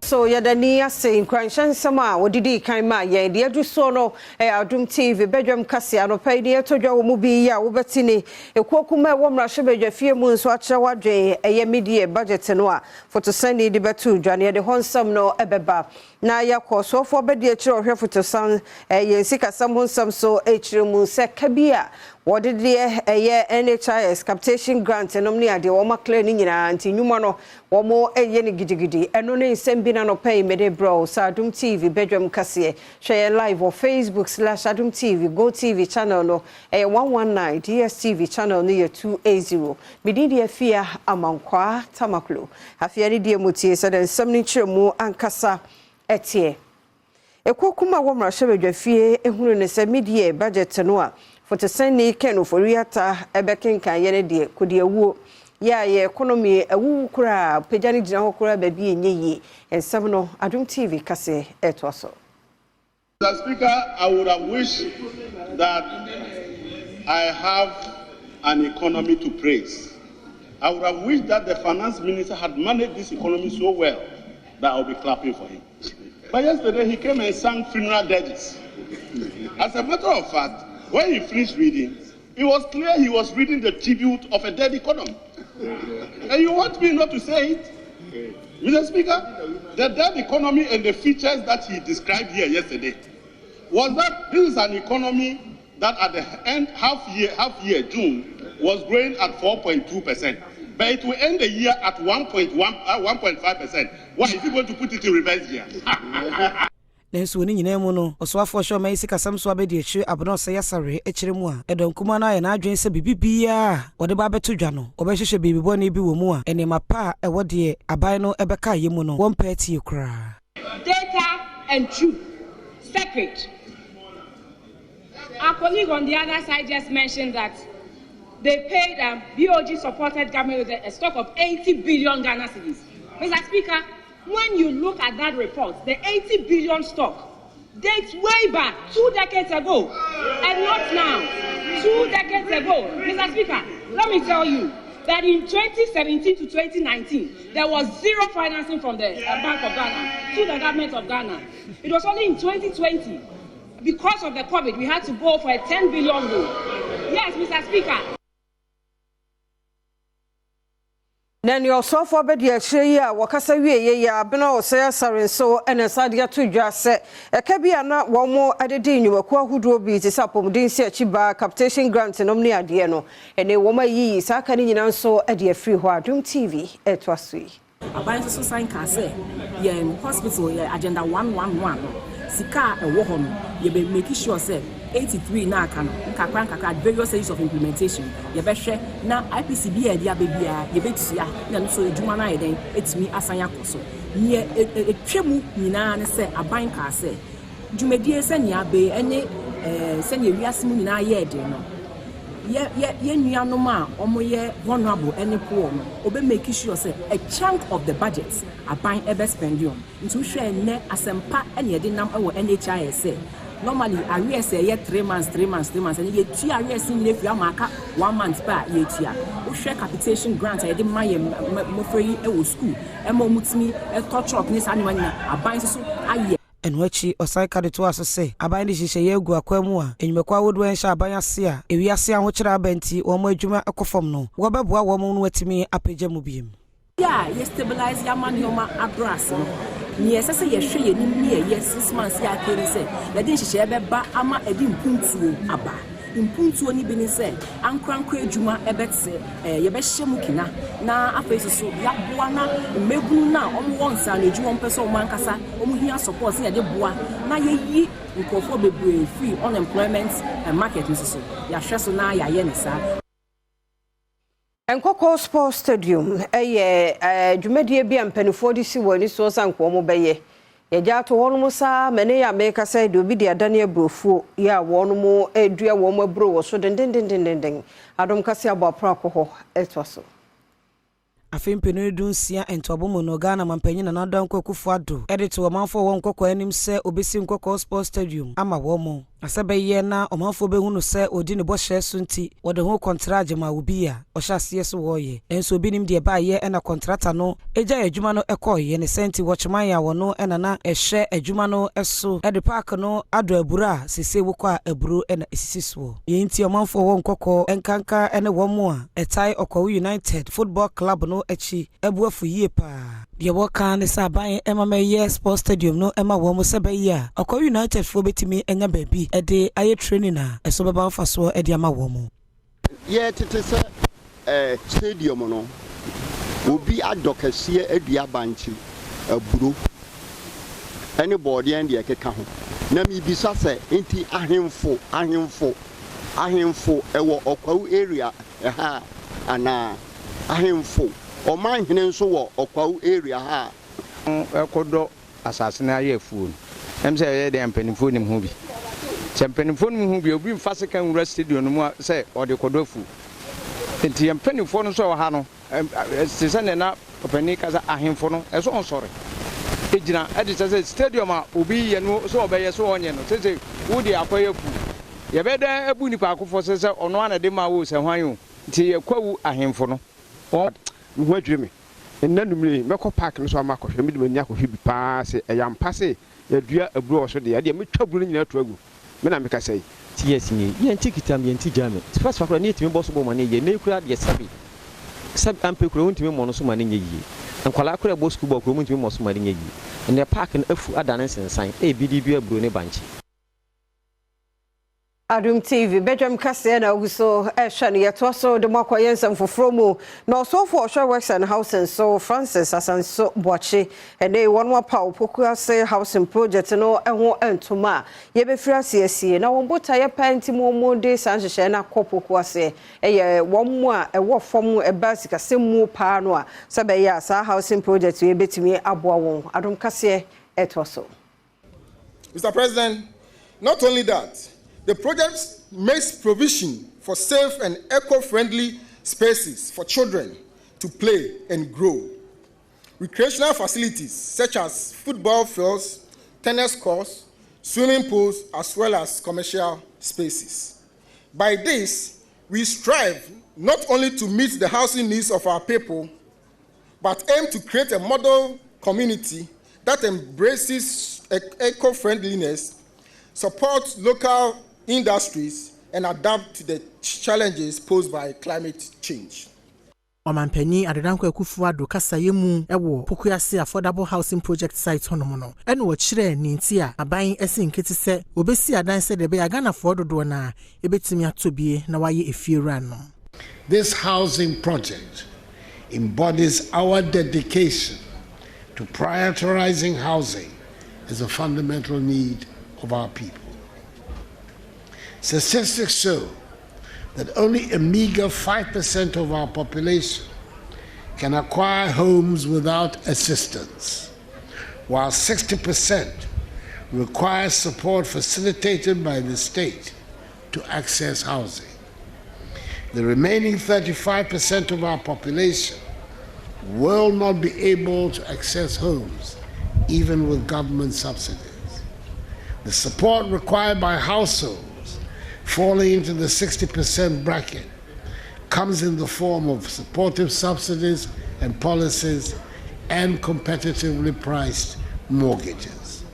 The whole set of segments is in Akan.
So yadani ase nkwanshan sama wodidi kan ma ye de adu so no Adom TV Badwam kase anopai de etodwa wo mu bi ya wo betini ekokuma e wo mrahye badwafie mu nso akye wadwen eye media budget no a photosani de betu dwane de honsam no ebeba na yakọ fo bedi akire ohwe photosan ye sikasam honsam so akire mu se kabia wodide eye NHIS capitation grant enom ne ade wo makle ni nyina anti nyuma no wo mo eye ne gidigidi eno ne nsem bi na no pay me de bro sa Adom TV Badwam kase share live on Facebook/Adom TV Go TV channel no 119 DSTV channel no 280 mididi afia amankwa tamaklo afia ne die motie se den nsem ni kyeremu ankasa etie ekokuma wo mrahye badwafie ehunu ne se media budget no a photosani kenu foriata ebekenkan yene de kodi awuo ya ye economy awu kura pejani gina hokura ba bi enyeyi ensem no Adom TV kase etoso. Mr. Speaker, I would have wished that I have an economy to praise. I would have wished that the finance minister had managed this economy so well that I would be clapping for him. But yesterday he came and sang funeral dirges. As a matter of fact, when he finished reading, it was clear he was reading the tribute of a dead economy. And you want me not to say it? Mr. Speaker, the dead economy and the features that he described here yesterday was that this is an economy that at the end half year June was growing at 4.2%, but it will end the year at 1.5%. Why is he going to put it in reverse here? Nenso woni nyina mu no oswafo hwo mai sikasam so abedi akire abono se yasare akire mu a edonkuma na ye na adwen se bibibia wode ba beto dwa no obehhehye bibibo na bi wo mu a ene mapa e wode aban no ebeka ye mu no won party kra data and truth separate. Our colleague on the other side just mentioned that they paid BOG supported government with a stock of 80 billion Ghana cedis. Mr. Speaker, when you look at that report, the 80 billion stock dates way back 2 decades ago, and not now. 2 decades ago. Mr. Speaker, let me tell you that in 2017 to 2019, there was zero financing from the Bank of Ghana to the government of Ghana. It was only in 2020, because of the COVID, we had to go for a 10 billion loan. Yes, Mr. Speaker. Nani osofo bedi akire yi a wakasa wieye ya bena osaya sare so enesade atodwa se ekabia na wo mo adedi nyumaku ahudo bi ti sapomdin si achiba capitation grant nom ne ade no ene wo ma yi saka ni nyina nso ade afiri ho Adom TV etwasui aban so sign ka se ye hospital ye agenda 111 sika ewo ho no ye be make sure say 83 na aka no kakra various stages of implementation ye be hwe na IPCB e dia bebia ye betua na no so edwuma na ye den etimi asan yakoso ne etwemu nyina ne se aban ka se dwumadie se ne abe ene se ne wiase mu nyina ye de no ye nuanom a omo ye vulnerable ene poor no obe make sure say a chunk of the budget aban ebe spend on nti hwe ne asempa ene ye de nam ewo NHIS normally arrears say 3 months and you tia arrears in if you amaka 1 month per ye tia we share capitation grant e dey my mo free e wo school e mo mutimi e touch up ni sanima nyina aban so aye enwachi osaika de to aso se aban de hihye ye gu akwamu a enwumekwa wodo en sha aban ase a ewiase ahokira abanti wo mo adwuma ekofom no wo beboa wo mo no atimi apagya mu biem yeah you stabilize your money on my address ni esese ye hwe ye ni ye 6 months ya kere se le din hihye be ba ama edi mpuntuo aba impuntuo ni bi ni se ankrankra adwuma ebetse ye be hye mu kina na afeso so ya boa na megunu na omo wonsa na adwuma mpese o mankasa omo hia support se ye de boa na ye yi nkofo bebre free unemployment market nso ya hwe so na ya ye ne sa Enkoko Sports Stadium dwumadie bia mpanifo di si woni so sanko mo beye ye jato wono mo sa mene ya meka say de obi de adane abrofuo ya wono mo edua wo mo abro wo so den Adom kase abapra akoho etwaso afempene dunsia entobomo no Ghana mampanyi na dan kwakufu ado edit wo manfo wo nkoko anim se obesi nkoko Sports Stadium ama wo mo Asabeye na omanfo behunu se odi ne bohye so nti wode ho contract ma obi a ohyase so woye enso obi nim de ba ye na contractor no eja adwuma no ekoye ne senti watchman ya wono na ehye adwuma no eso de park no ado abura sese wokọ aburu na esisi so ye nti omanfo wo nkokọ enkanka ene wo mu a etai Okwawu United Football Club no echi ebuafu yie pa de woka ne saban emamaye Sports Stadium no ema wo mo sebayi a Okwawu United fo betimi enya baabi ede aye training na eso beba mfaso ede ama wo mo ye tete se stadium no obi adokase adua banchi aburo any body and ye keka ho na mi bisa se enti ahemfo ewo Okwawu area ha ana ahemfo o man hene nso wo Okwawu area ha ekodo asase na aye afuo em se ye de mpanimfo nim ho bi se mpanimfo nim ho bi obi mfase kan wura stadium no mu se o de kodo afuo enti mpanimfo no so ha no se se na opani kaza ahemfo no eso on sore ejina edi se stadium a obi ye no so obeye so onye no se wudi akoye afuo ye be da abu nipa akofo se ono ana de ma wo se hwan yo nti ye kwawu ahemfo no ho adwire me nnanumre meko park no so amakohwe me de mani akohwe bi pa se eyampa se yadua aburo so de ya de metwa buru nyina to agu me na meka sei ti yes ni ye ntikitam ye ntijame first fakra ni etimi boso bo mane ye na ekura de sabi ampe kura untimi mo no so mane ye yi nkwala kura bo school bo kura untimi mo so mane ye yi ne park no afu adane sensan e bidibia aburo ne banchi Adom TV Badwam kase na uso ehwe ye to so de makoye nsem foforo mu na so for sure works and housing so Francis Asanso Boache ene wonwa pa opokuase housing project no eho entoma ye be fira siesie na won bota ye panti mu de sanhye na kopokuase eye wonmu a ewo fom e basic asemu pa no a sabe ya sa housing project ye betimi aboa won Adom kase eto so. Mr. President, not only that, the project makes provision for safe and eco-friendly spaces for children to play and grow. Recreational facilities such as football fields, tennis courts, swimming pools, as well as commercial spaces. By this, we strive not only to meet the housing needs of our people, but aim to create a model community that embraces eco-friendliness, supports local industries, and adapt to the challenges posed by climate change. Omanpani Adedanko Ekufuado kasayemu ewo Pokuase affordable housing project site hono no ene wo kire ni nti a aban esi nketi se obesi adan se de be agana fododo na ebetimi atobie na waye efiewura no. This housing project embodies our dedication to prioritizing housing as a fundamental need of our people. Statistics show that only a meager 5% of our population can acquire homes without assistance, while 60% require support facilitated by the state to access housing. The remaining 35% of our population will not be able to access homes, even with government subsidies. The support required by households falling into the 60% bracket comes in the form of supportive subsidies and policies and competitively priced mortgages.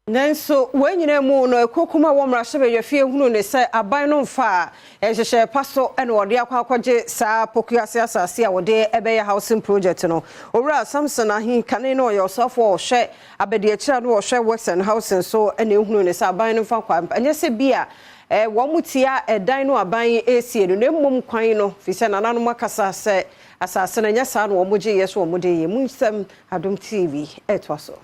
Nanso wenyina mu no ekokuma wo mrahye be fie hunu ne se aban no mfa ehhehye paso ene wode akwaje sa Pokuase asase a wode ebeye housing project no owura Samson ahin kane no yosofo hwe abede akira no hwe works and housing so ene hunu ne se aban no mfa kwa anya se bia wo mutia edan no aban esie no ne mmom kwan no fi se nanano makasa se asase na nya sa no wo moje yeso wo mode ye munsem Adom TV etwaso.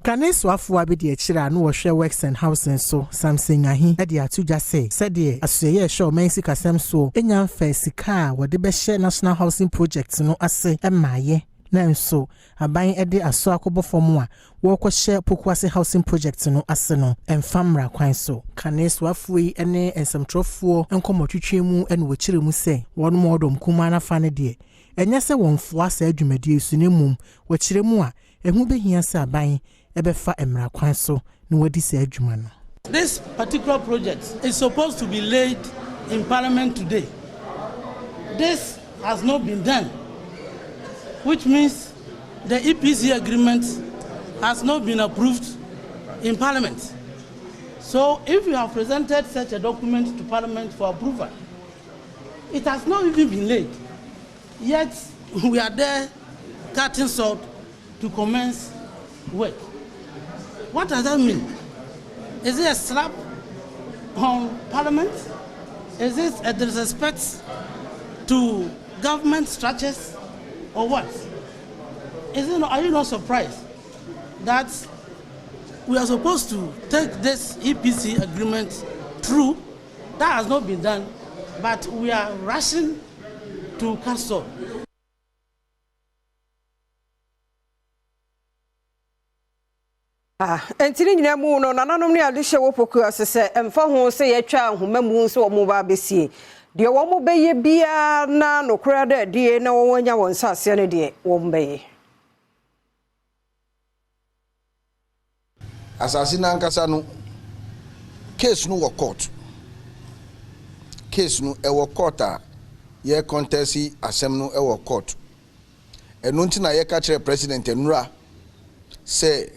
Kaneso afua be de akira no wohwe works and housing so Samson ahi e de atuja said de asoye show mensi kasem so enya mfa sika wode be hye national housing project no ase emaye nanso aban e de aso akobofom a wo kohye Pokuase housing project no ase no emfamra kwan so Kaneso afui ene ensamtrofuo enkomotwetwe mu ene wo kire mu se won modom kuma na fa ne de enya se wonfo asa adwumadi su ne mum wo kire mu a ehu behia sɛ aban ebefa emra kwan so na wadi sɛ adwuma no. This particular project is supposed to be laid in Parliament today. This has not been done, which means the EPC agreement has not been approved in Parliament. So if you have presented such a document to Parliament for approval, it has not even been laid. Yet we are there cutting salt to commence work. What does that mean? Is it a slap on Parliament? Is it a disrespect to government structures or what? Are you not surprised that we are supposed to take this EPC agreement through? That has not been done, but we are rushing to cancel. Entini nyina mu no nananom ne ade hye wopoku asese emfa ho se ye twa ahoma mu so wo ba besie de wo mo beye bia na nokura da die na wo wanya won sase ne de wo mbeye asase na nkasa no case no wo court e wo court a ye contest asem no e wo court eno ntina ye ka kire president enura say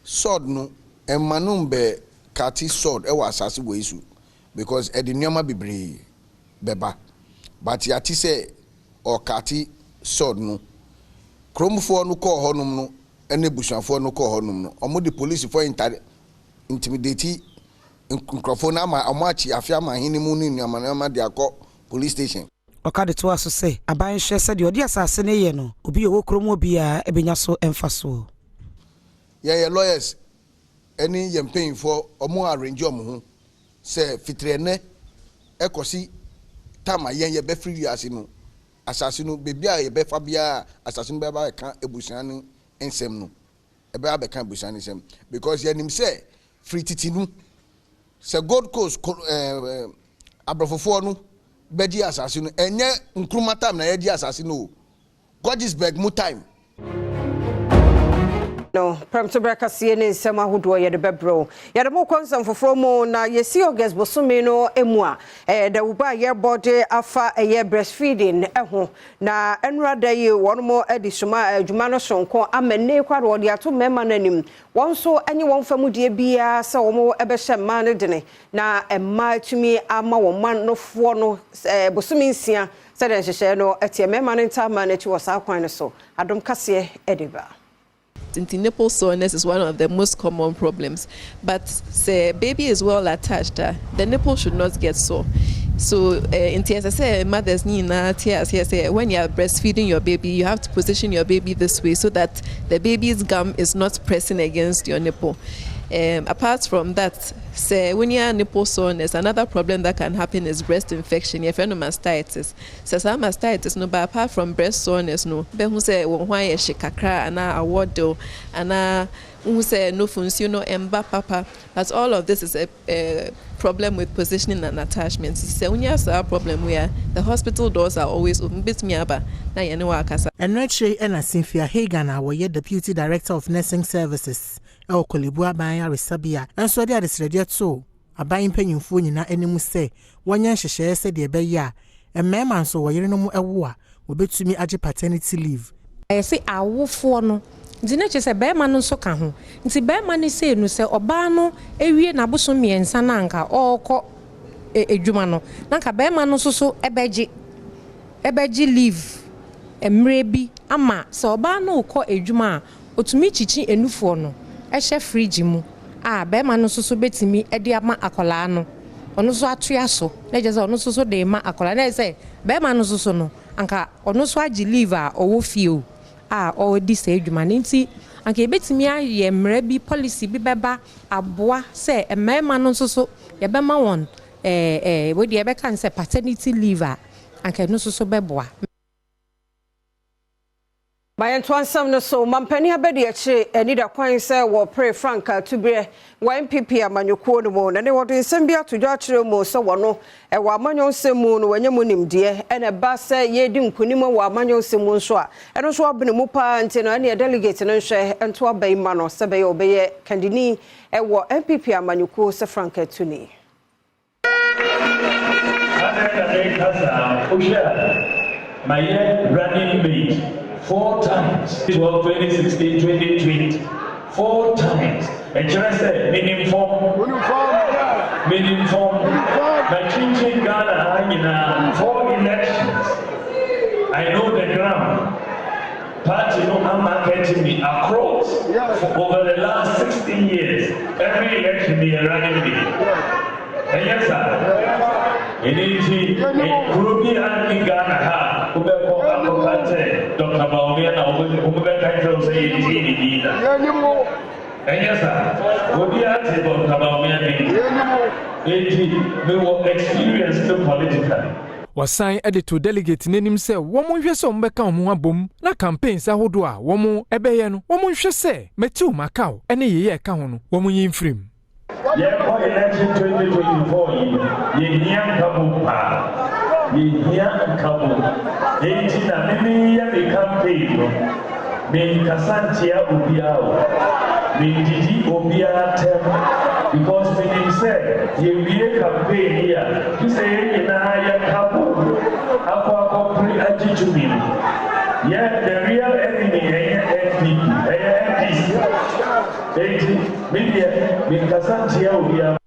sword no emanum be kati sword e wa asase wo isu because e de nyoma bebre beba but yati say o kati sword no kromfo no ko honum no ene busuafo no ko honum no omo de police for intimidate nkrofo na ma amachi afia ma hini mu ni nyama de akọ police station okade to aso say aban hye se de odi asase ne ye no obi wo kromo bia ebenya so emfaso yeah lawyers any campaign for omo arrange omo say fitre ne ekosi tama ye be free asase no bebi a ye be fa bia asase no be ba ka ebusuan no ensem no e be abeka ebusuan ensem because ye nim say free titinu say Gold Coast abrofofo no be di asase no enye nkruma time na ye di asase no Godisburg mu time no premto breka sie ne nsem ahodo ye de bebro ye de mo konsam foforo mu na ye si August bosome no emu a da uba ye body afa ye breastfeeding ho na enura da ye won mo adisuma adwuma no sonko amene kwado ode ato mema nanim won so anyi won famu de bia se wo mo ebe hye ma ne dene na emma tumi ama wo man no fo no bosome nsia se de hye no etie mema ne ntama na chi wo sa kwan so Adom kase edeba. Nipple soreness is one of the most common problems, but say baby is well attached, the nipple should not get sore. So in TSS, mothers need say when you are breastfeeding your baby, you have to position your baby this way so that the baby's gum is not pressing against your nipple. Apart from that, say when you have nipple soreness, another problem that can happen is breast infection. You have mastitis. So some mastitis, no, but apart from breast soreness, no. But who say why shikakra and a water and who say no function emba papa. But all of this is a problem with positioning and attachment. So when you have a problem where the hospital doors are always open, bit me aba na you know akasa. And Rachel and Cynthia Hagan are Deputy Director of Nursing Services. Kolibua banya resabia enso de adesrede to aban panyimfo nyina animu se wonya hyehye se de beya emema nso woyere no mu ewo a obetumi age paternity leave say awofo no dine che se be ma no nso ka ho nti be ma ne se no se oba no ewie na boso miensa na nka okọ edwuma no na nka be ma no so ebeji leave emre bi ama se oba no ukọ edwuma otumi chichi enufo no ehye fridge mu be ma no so betimi e de ama akola no ono so atoya so na je se ono so de ma akola na se be ma no so no anka ono so agi leave a owo fie o o di se edwuma nti anka ebetimi aye mra bi policy bi beba aboa se emema no so ye be ma won we de be kan se paternity leave anka no so beboa Bayan twansam no so mampani abedi achi enida kwan se wo pre franka tubre YPP amanyoko no mo na ne wodo nsem bia tojo akire mo so wono e wa amanyo nsemu no wanyam nimde ene ba se yedi nkunim wa amanyo nsemu nso a eno so abene mu pa nti no ene delegate no hwe ento abai ma no se be ye obeye kandini e wo MPP amanyoko se franka tuni my running mate 4 times. 2016, 2020. 4 times. And just say, meaning form. My changing Ghana in 4 elections. I know the ground. Party no marketing me across for over the last 16 years. Every election they are running me. And yes, sir. And in Ruby and Ghana, Dr. Badwam and say and yes, sir. What we are Dr. Badwam we will experience the political. Wasan editor delegate nenim se womo hwe se ombeka omo abom na campaigns ahodo a womo ebeye no womo hwe se metu makao ene yeye ka ho no womo yimfrim for election 2024 ye hiam kabupa ye hiam kabu enti na mimi ya be campaign no me kasantia obiao me didi obia tem because me say ye we campaign here you say na ya kabu akwa pre ajijumi yeah the real enemy is FDP enti me kasantia obia